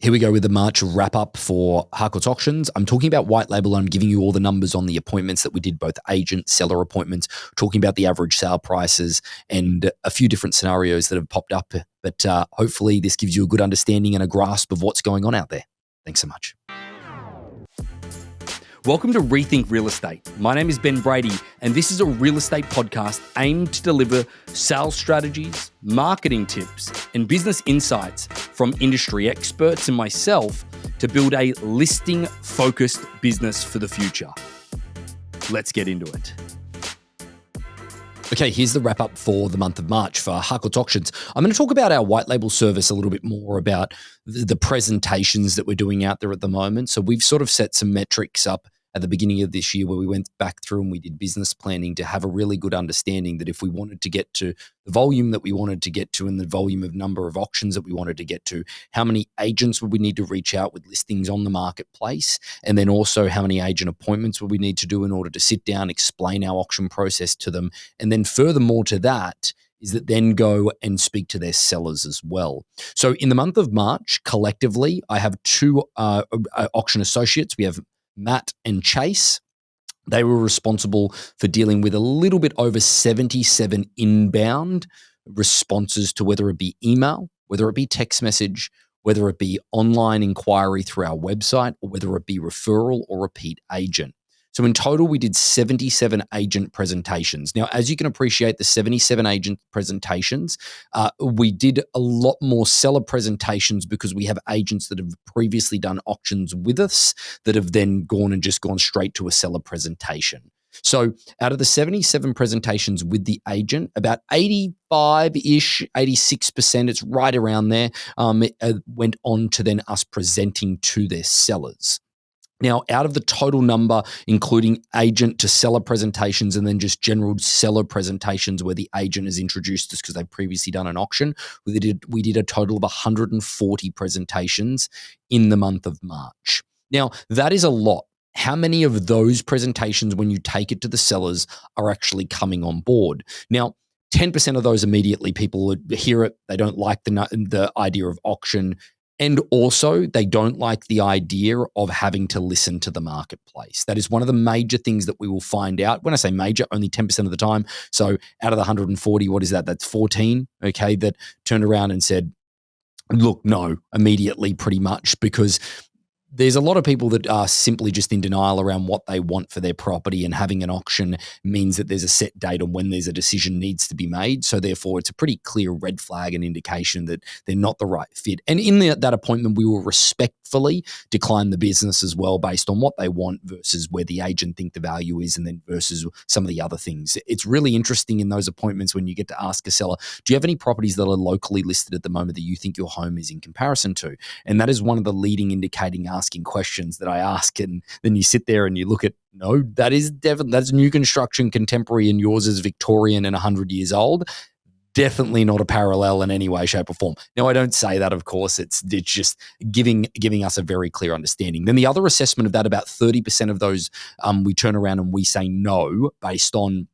Here we go with the March wrap up for Harcourts Auctions. I'm talking about white label. I'm giving you all the numbers on the appointments that we did, both agent, seller appointments, talking about the average sale prices and a few different scenarios that have popped up. But hopefully this gives you a good understanding and a grasp of what's going on out there. Thanks so much. Welcome to Rethink Real Estate. My name is Ben Brady, and this is a real estate podcast aimed to deliver sales strategies, marketing tips, and business insights from industry experts and myself to build a listing-focused business for the future. Let's get into it. Okay, here's the wrap up for the month of March for Harcourts Auctions. I'm going to talk about our white label service a little bit more, about the presentations that we're doing out there at the moment. So we've sort of set some metrics up at the beginning of this year where we went back through and we did business planning to have a really good understanding that if we wanted to get to the volume that we wanted to get to and the volume of number of auctions that we wanted to get to, how many agents would we need to reach out with listings on the marketplace? And then also how many agent appointments would we need to do in order to sit down, explain our auction process to them? And then furthermore to that, is that then go and speak to their sellers as well. So in the month of March, collectively, I have two auction associates. We have Matt and Chase. They were responsible for dealing with a little bit over 77 inbound responses to whether it be email, whether it be text message, whether it be online inquiry through our website, or whether it be referral or repeat agent. So in total, we did 77 agent presentations. Now, as you can appreciate, the 77 agent presentations, we did a lot more seller presentations because we have agents that have previously done auctions with us that have then gone straight to a seller presentation. So out of the 77 presentations with the agent, about 85-ish, 86%, it's right around there, went on to then us presenting to their sellers. Now, out of the total number, including agent to seller presentations and then just general seller presentations where the agent has introduced us because they've previously done an auction, we did a total of 140 presentations in the month of March. Now, that is a lot. How many of those presentations, when you take it to the sellers, are actually coming on board? Now, 10% of those immediately people hear it, they don't like the idea of auction. And also, they don't like the idea of having to listen to the marketplace. That is one of the major things that we will find out. When I say major, only 10% of the time. So out of the 140, what is that? That's 14, okay, that turned around and said, look, no, immediately pretty much, because there's a lot of people that are simply just in denial around what they want for their property, and having an auction means that there's a set date on when there's a decision needs to be made. So therefore, it's a pretty clear red flag and indication that they're not the right fit. And in that appointment, we will respectfully decline the business as well based on what they want versus where the agent think the value is, and then versus some of the other things. It's really interesting in those appointments when you get to ask a seller, do you have any properties that are locally listed at the moment that you think your home is in comparison to? And that is one of the leading indicating asking questions that I ask, and then you sit there and you look at, no, that's new construction, contemporary, and yours is Victorian and 100 years old. Definitely not a parallel in any way, shape, or form. Now, I don't say that, of course. It's just giving us a very clear understanding. Then the other assessment of that, about 30% of those, we turn around and we say no based on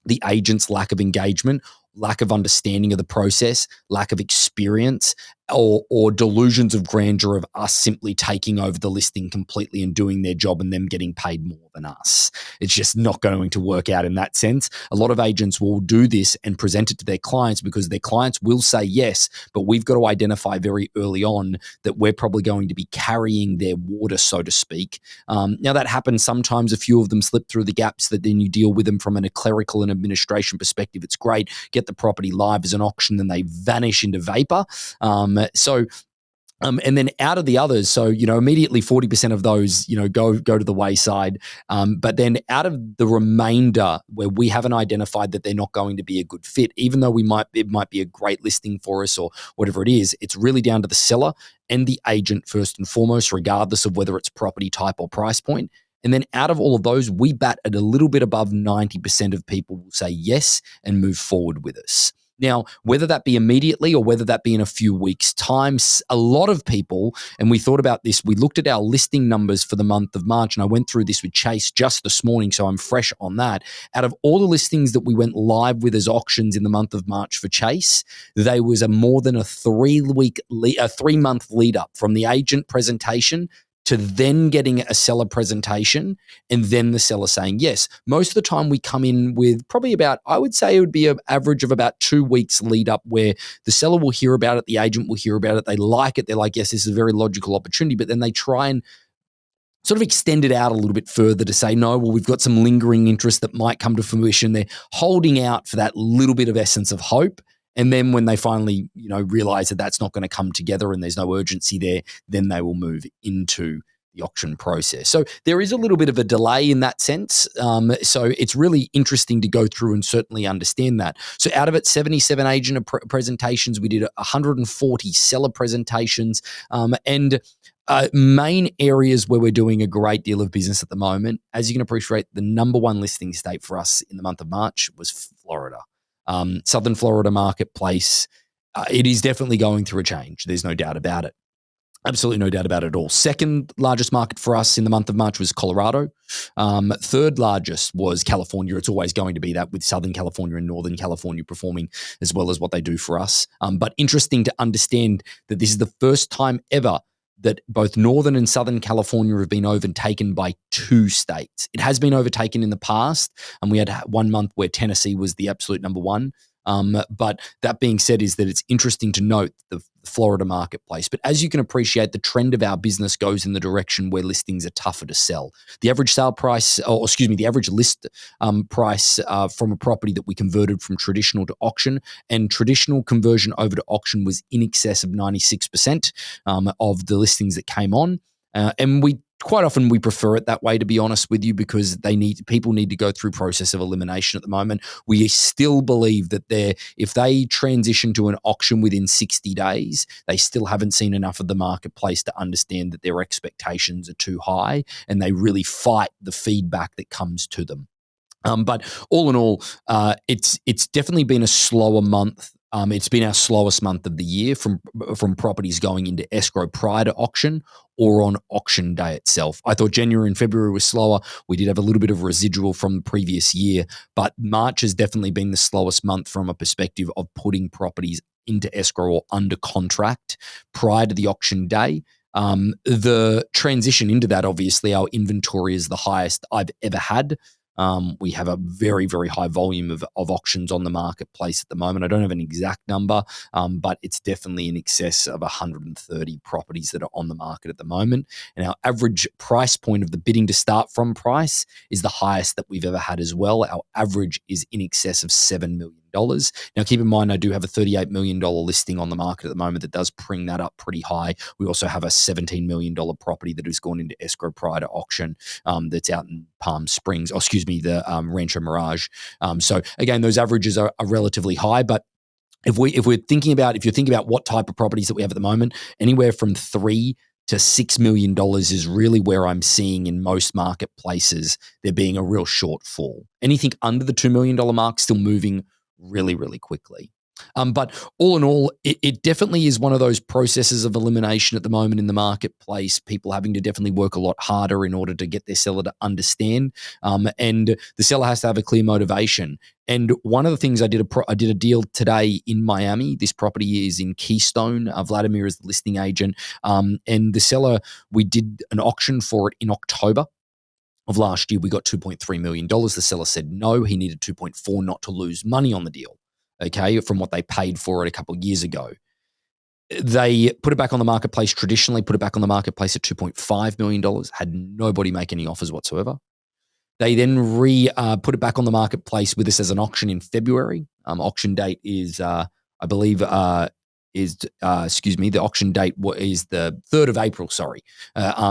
the agent's lack of engagement, lack of understanding of the process, lack of experience, or delusions of grandeur of us simply taking over the listing completely and doing their job and them getting paid more than us. It's just not going to work out in that sense. A lot of agents will do this and present it to their clients because their clients will say yes, but we've got to identify very early on that we're probably going to be carrying their water, so to speak. Now, that happens sometimes. A few of them slip through the gaps that then you deal with them from a clerical and administration perspective. It's great. Get the property live as an auction, then they vanish into vapor. And then out of the others, so, immediately 40% of those, go to the wayside. But then out of the remainder where we haven't identified that they're not going to be a good fit, even though it might be a great listing for us or whatever it is, it's really down to the seller and the agent first and foremost, regardless of whether it's property type or price point. And then out of all of those, we bat at a little bit above 90% of people will say yes and move forward with us. Now, whether that be immediately or whether that be in a few weeks' time, a lot of people, and we thought about this, we looked at our listing numbers for the month of March, and I went through this with Chase just this morning, so I'm fresh on that. Out of all the listings that we went live with as auctions in the month of March for Chase, there was a more than a 3-month lead up from the agent presentation to then getting a seller presentation and then the seller saying yes. Most of the time we come in with probably about, I would say it would be an average of about 2 weeks lead up where the seller will hear about it, the agent will hear about it, they like it, they're like, yes, this is a very logical opportunity, but then they try and sort of extend it out a little bit further to say, no, well, we've got some lingering interest that might come to fruition. They're holding out for that little bit of essence of hope. And then when they finally, realize that that's not going to come together and there's no urgency there, then they will move into the auction process. So there is a little bit of a delay in that sense. So it's really interesting to go through and certainly understand that. So out of it, 77 agent presentations, we did 140 seller presentations, and main areas where we're doing a great deal of business at the moment. As you can appreciate, the number one listing state for us in the month of March was Florida. Southern Florida marketplace, it is definitely going through a change. There's no doubt about it. Absolutely no doubt about it at all. Second largest market for us in the month of March was Colorado. Third largest was California. It's always going to be that, with Southern California and Northern California performing as well as what they do for us. But interesting to understand that this is the first time ever that both Northern and Southern California have been overtaken by 2 states. It has been overtaken in the past, and we had 1 month where Tennessee was the absolute number one. But that being said, is that it's interesting to note the Florida marketplace. But as you can appreciate, the trend of our business goes in the direction where listings are tougher to sell. The average sale price, the average list price from a property that we converted from traditional to auction, and traditional conversion over to auction was in excess of 96% of the listings that came on. And we quite often we prefer it that way, to be honest with you, because people need to go through process of elimination at the moment. We still believe that if they transition to an auction within 60 days, they still haven't seen enough of the marketplace to understand that their expectations are too high, and they really fight the feedback that comes to them. But all in all, it's definitely been a slower month. It's been our slowest month of the year from properties going into escrow prior to auction or on auction day itself. I thought January and February was slower. We did have a little bit of residual from the previous year, but March has definitely been the slowest month from a perspective of putting properties into escrow or under contract prior to the auction day. The transition into that, obviously, our inventory is the highest I've ever had. We have a very, very high volume of auctions on the marketplace at the moment. I don't have an exact number, but it's definitely in excess of 130 properties that are on the market at the moment. And our average price point of the bidding to start from price is the highest that we've ever had as well. Our average is in excess of $7 million. Now, keep in mind, I do have a $38 million listing on the market at the moment that does bring that up pretty high. We also have a $17 million property that has gone into escrow prior to auction that's out in Palm Springs, the Rancho Mirage. So again, those averages are relatively high, but if you're thinking about what type of properties that we have at the moment, anywhere from $3 to $6 million is really where I'm seeing in most marketplaces there being a real shortfall. Anything under the $2 million mark still moving really, really quickly. But all in all, it definitely is one of those processes of elimination at the moment in the marketplace, people having to definitely work a lot harder in order to get their seller to understand. And the seller has to have a clear motivation. And one of the things I did a deal today in Miami. This property is in Keystone. Vladimir is the listing agent. And the seller, we did an auction for it in October of last year. We got $2.3 million. The seller said no, he needed 2.4 not to lose money on the deal. Okay, from what they paid for it a couple of years ago. They put it back on the marketplace, traditionally put it back on the marketplace at $2.5 million, had nobody make any offers whatsoever. They then put it back on the marketplace with us as an auction in February. Auction date is, the auction date is the 3rd of April, sorry.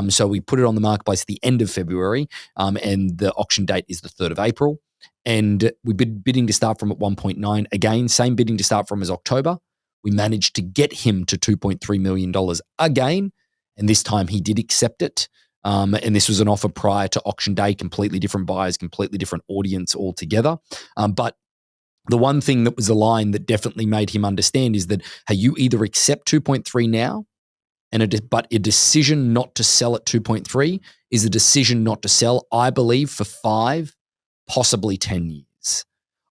So we put it on the marketplace at the end of February, and the auction date is the 3rd of April. And we bid bidding to start from at 1.9. Again, same bidding to start from as October. We managed to get him to $2.3 million again, and this time he did accept it. And this was an offer prior to auction day, completely different buyers, completely different audience altogether. But The one thing that was a line that definitely made him understand is that, hey, you either accept 2.3 now, but a decision not to sell at 2.3 is a decision not to sell, I believe, for 5, possibly 10 years.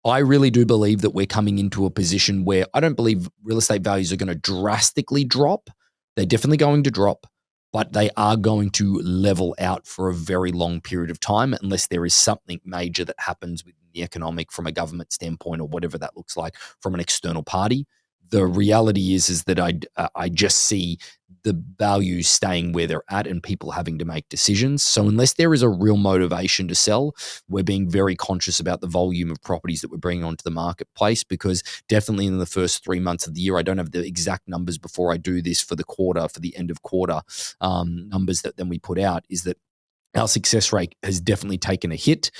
I really do believe that we're coming into a position where I don't believe real estate values are going to drastically drop. They're definitely going to drop, but they are going to level out for a very long period of time unless there is something major that happens within the economic from a government standpoint or whatever that looks like from an external party. The reality is that I just see the values staying where they're at and people having to make decisions. So unless there is a real motivation to sell, we're being very conscious about the volume of properties that we're bringing onto the marketplace, because definitely in the first 3 months of the year, I don't have the exact numbers before I do this for the quarter, for the end of quarter numbers that then we put out, is that our success rate has definitely taken a hit.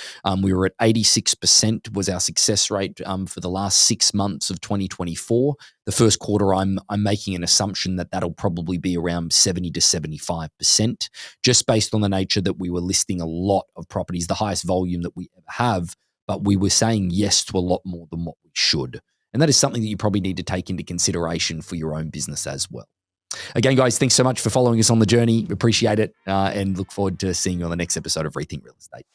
We were at 86% was our success rate for the last 6 months of 2024. The first quarter, I'm making an assumption that that'll probably be around 70 to 75%, just based on the nature that we were listing a lot of properties, the highest volume that we ever have, but we were saying yes to a lot more than what we should. And that is something that you probably need to take into consideration for your own business as well. Again, guys, thanks so much for following us on the journey. Appreciate it, and look forward to seeing you on the next episode of Rethink Real Estate.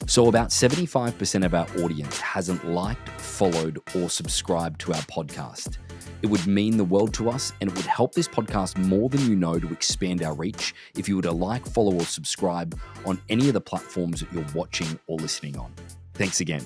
So about 75% of our audience hasn't liked, followed, or subscribed to our podcast. It would mean the world to us, and it would help this podcast more than you know to expand our reach if you were to like, follow, or subscribe on any of the platforms that you're watching or listening on. Thanks again.